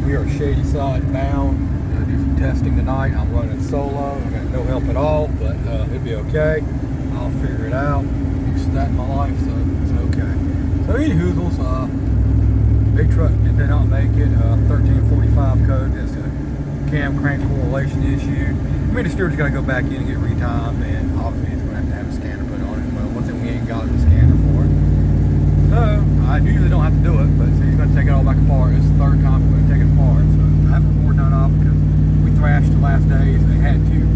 We are Shadyside bound. Gonna do some testing tonight. I'm running solo. I got no help at all, but it'll be okay. I'll figure it out. Used to that in my life, so it's okay. So anywhoozles, big truck did not make it. 1345 code. That's a cam crank correlation issue. I mean, the stewards got to go back in and get retimed, and obviously it's going to have a scanner put on it. Well, one thing we ain't got is a scanner for it. So I usually don't have to do it, but so he's going to take it all back apart. It's the third time we're going to take it apart. So I haven't recorded none off because we thrashed the last days. They had two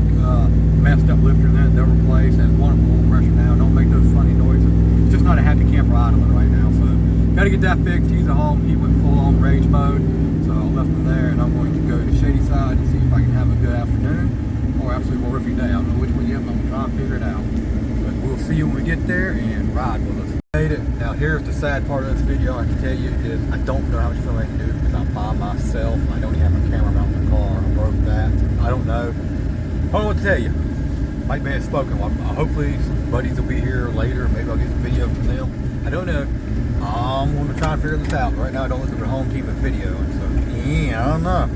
messed up lifters in it. They'll replace. That's one of them low pressure now. Don't make those funny noises. It's just not a happy camper idling right now. So got to get that fixed. He's at home. He went full on rage mode. So I left him there, and I'm going to go to Shadyside and see if I can have a good afternoon or absolutely horrific day. I don't know which one yet, but I'm going to try and figure it out. But we'll see you when we get there and ride with us. Made it. Now here's the sad part of this video. I can tell you is I don't know how much filming I can do because I'm by myself. I don't even have my camera mount in the car. I broke that. I don't know. I don't know what to tell you. Might be spoken. Well, hopefully some buddies will be here later. Maybe I'll get some video from them. I don't know. I'm going to try and figure this out. Right now I don't look at the home team and video. And so yeah, I don't know.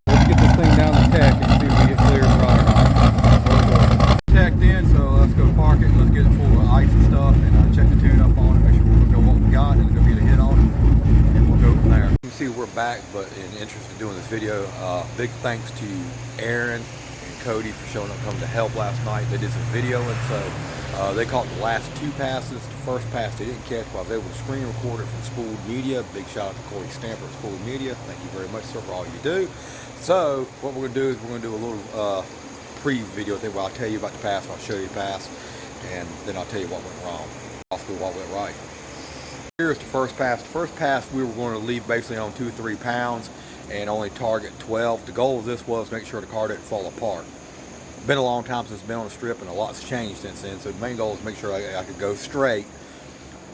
Let's get this thing down the tech and see if we get clear and right or not. Teched in, so let's go park it. Let's get it full of ice and stuff and check the tune up on it. Make sure we'll know what we got and go get a hit on it. And we'll go from there. You can see we're back, but in the interest of doing this video, big thanks to Aaron and Cody for showing up, coming to help last night. They did some video, and so they caught the last two passes. The first pass they didn't catch, but I was able to screen record it from Spooled Media. Big shout out to Corey Stamper at Spooled Media. Thank you very much, sir, for all you do. So what we're going to do is we're going to do a little pre-video thing where I'll tell you about the pass, I'll show you the pass, and then I'll tell you what went wrong. Also what went right. Here's the first pass. The first pass we were going to leave basically on 2 or 3 pounds and only target 12. The goal of this was to make sure the car didn't fall apart. Been a long time since it's been on the strip, and a lot's changed since then. So the main goal is to make sure I could go straight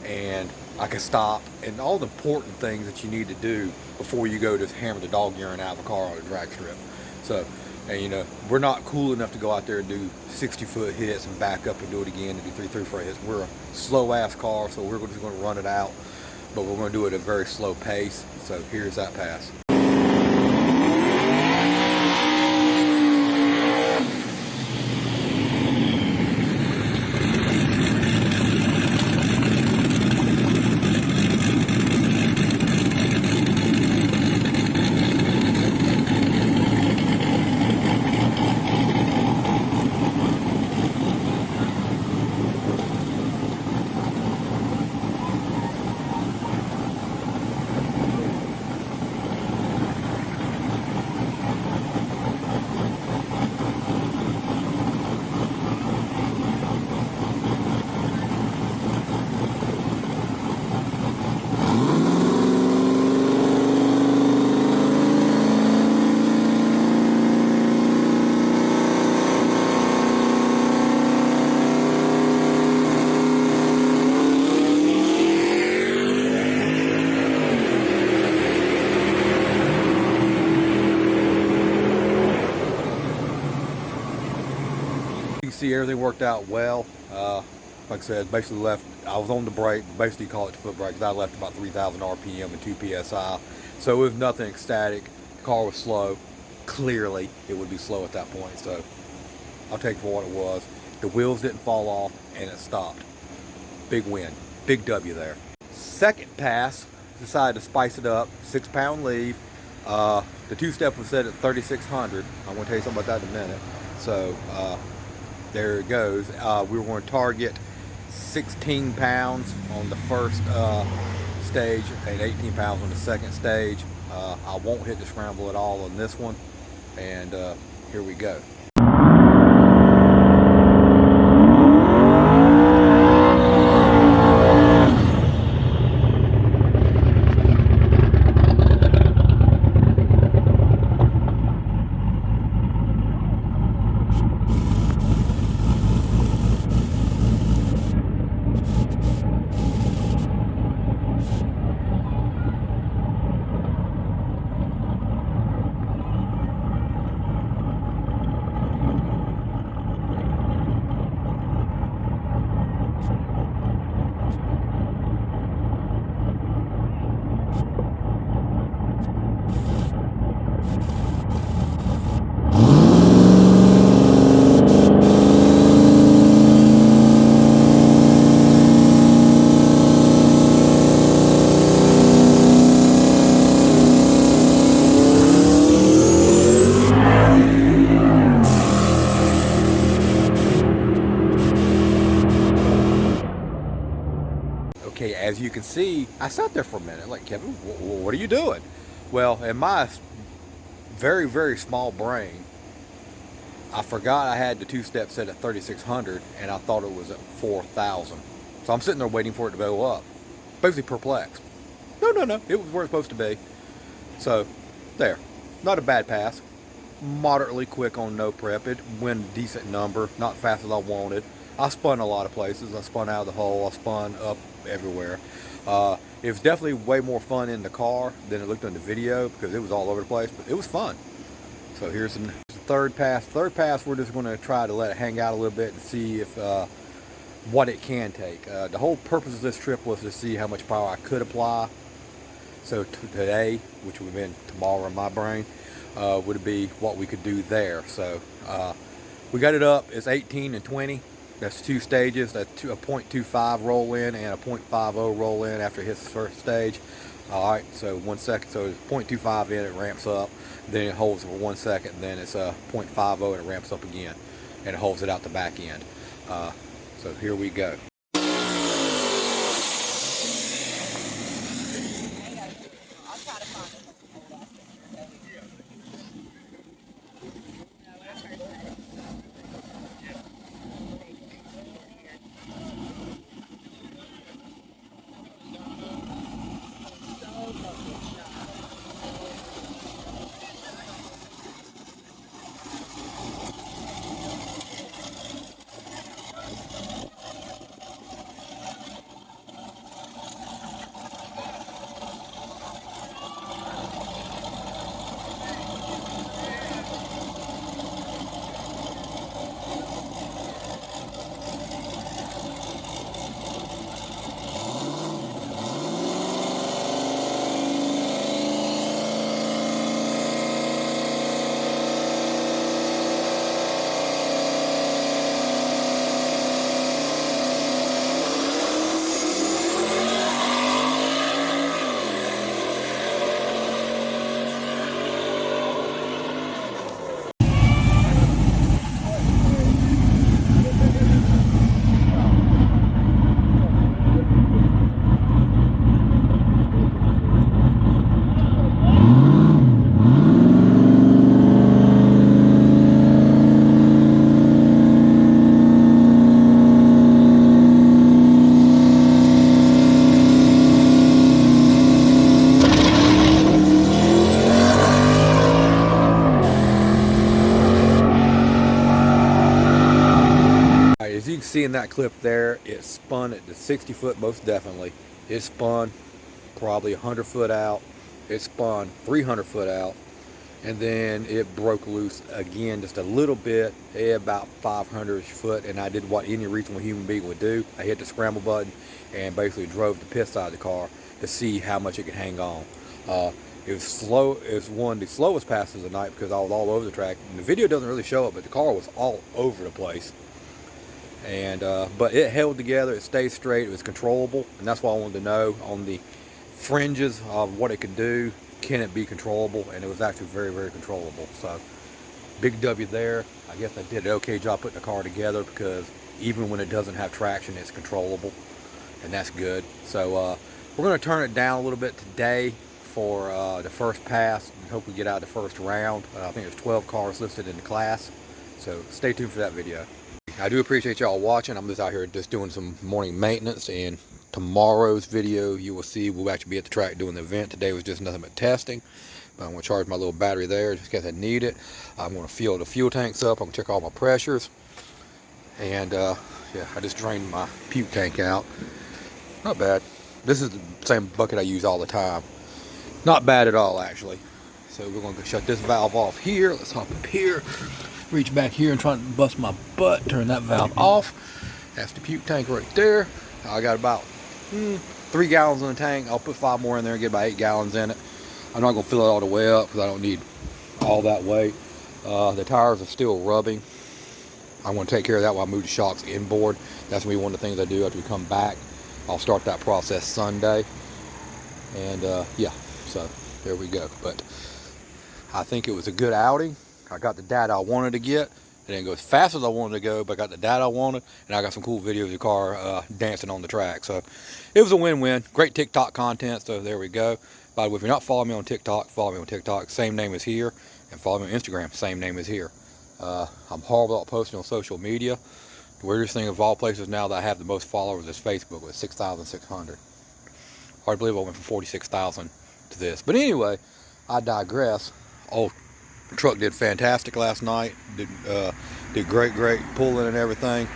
and I could stop, and all the important things that you need to do before you go to hammer the dog urine out of a car on a drag strip. So, and you know, we're not cool enough to go out there and do 60-foot hits and back up and do it again and do 3-4 hits. We're a slow ass car, so we're just going to run it out, but we're going to do it at a very slow pace. So here's that pass. See, everything worked out well. Like I said, basically left, I was on the brake, basically call it the foot brake, because I left about 3,000 RPM and 2 PSI. So it was nothing ecstatic. The car was slow. Clearly, it would be slow at that point. So I'll take it for what it was. The wheels didn't fall off, and it stopped. Big win. Big W there. Second pass, decided to spice it up. 6-pound leave. The two-step was set at 3,600. I'm going to tell you something about that in a minute. So, there it goes. We were going to target 16 pounds on the first stage and 18 pounds on the second stage. I won't hit the scramble at all on this one, and here we go. you can see, I sat there for a minute, like, Kevin, what are you doing? Well, in my very, very small brain, I forgot I had the two-step set at 3,600, and I thought it was at 4,000. So I'm sitting there waiting for it to go up, basically perplexed. No, it was where it's supposed to be. So, there. Not a bad pass. Moderately quick on no prep. It went a decent number, not fast as I wanted. I spun a lot of places. I spun out of the hole. I spun up everywhere. It was definitely way more fun in the car than it looked on the video because it was all over the place, but it was fun. So here's the third pass. Third pass, we're just going to try to let it hang out a little bit and see if what it can take. The whole purpose of this trip was to see how much power I could apply. So today, which would have been tomorrow in my brain, would be what we could do there. So we got it up. It's 18 and 20. That's 2 stages. That's a 0.25 roll in and a 0.50 roll in after it hits the first stage. All right, so 1 second. So it's 0.25 in, it ramps up. Then it holds for 1 second. Then it's a 0.50 and it ramps up again. And it holds it out the back end. So here we go. As you can see in that clip there, it spun at the 60 foot most definitely. It spun probably 100 foot out. It spun 300 foot out. And then it broke loose again just a little bit, about 500 foot. And I did what any reasonable human being would do. I hit the scramble button and basically drove the piss side of the car to see how much it could hang on. It was slow. It was one of the slowest passes of the night because I was all over the track. And the video doesn't really show it, but the car was all over the place. And but it held together, it stayed straight, it was controllable, and that's what I wanted to know on the fringes of what it could do. Can it be controllable? And it was actually very, very controllable. So big W there. I guess I did an okay job putting the car together because even when it doesn't have traction, it's controllable, and that's good. So we're going to turn it down a little bit today for the first pass and hope we get out the first round. I think there's 12 cars listed in the class, so stay tuned for that video. I do appreciate y'all watching. I'm just out here just doing some morning maintenance, and tomorrow's video you will see we'll actually be at the track doing the event. Today was just nothing but testing, but I'm going to charge my little battery there just in case I need it. I'm going to fill the fuel tanks up. I'm going to check all my pressures, and yeah, I just drained my puke tank out. Not bad. This is the same bucket I use all the time. Not bad at all, actually. So we're going to shut this valve off here. Let's hop up here, reach back here and try to bust my butt, turn that valve off. That's the puke tank right there. I got about 3 gallons in the tank. I'll put 5 more in there and get about 8 gallons in it. I'm not going to fill it all the way up because I don't need all that weight. The tires are still rubbing. I'm going to take care of that while I move the shocks inboard. That's going to be one of the things I do after we come back. I'll start that process Sunday. And yeah, so there we go. But I think it was a good outing. I got the data I wanted to get. It didn't go as fast as I wanted to go, but I got the data I wanted, and I got some cool videos of the car dancing on the track. So it was a win-win. Great TikTok content, so there we go. By the way, if you're not following me on TikTok, follow me on TikTok. Same name as here. And follow me on Instagram. Same name as here. I'm horrible at posting on social media. The weirdest thing of all places now that I have the most followers is Facebook with 6,600. Hard to believe I went from 46,000 to this. But anyway, I digress. Oh, the truck did fantastic last night. Did great pulling and everything.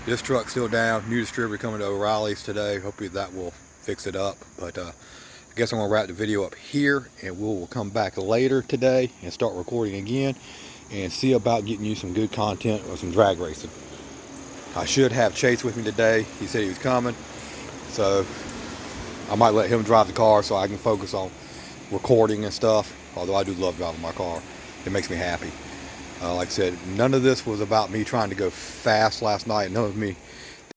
This truck's still down. New distributor coming to O'Reilly's today. Hopefully that will fix it up. But I guess I'm gonna wrap the video up here, and we'll come back later today and start recording again and see about getting you some good content or some drag racing. I should have Chase with me today. He said he was coming, so I might let him drive the car so I can focus on recording and stuff. Although I do love driving my car, it makes me happy. Like I said, none of this was about me trying to go fast last night. None of me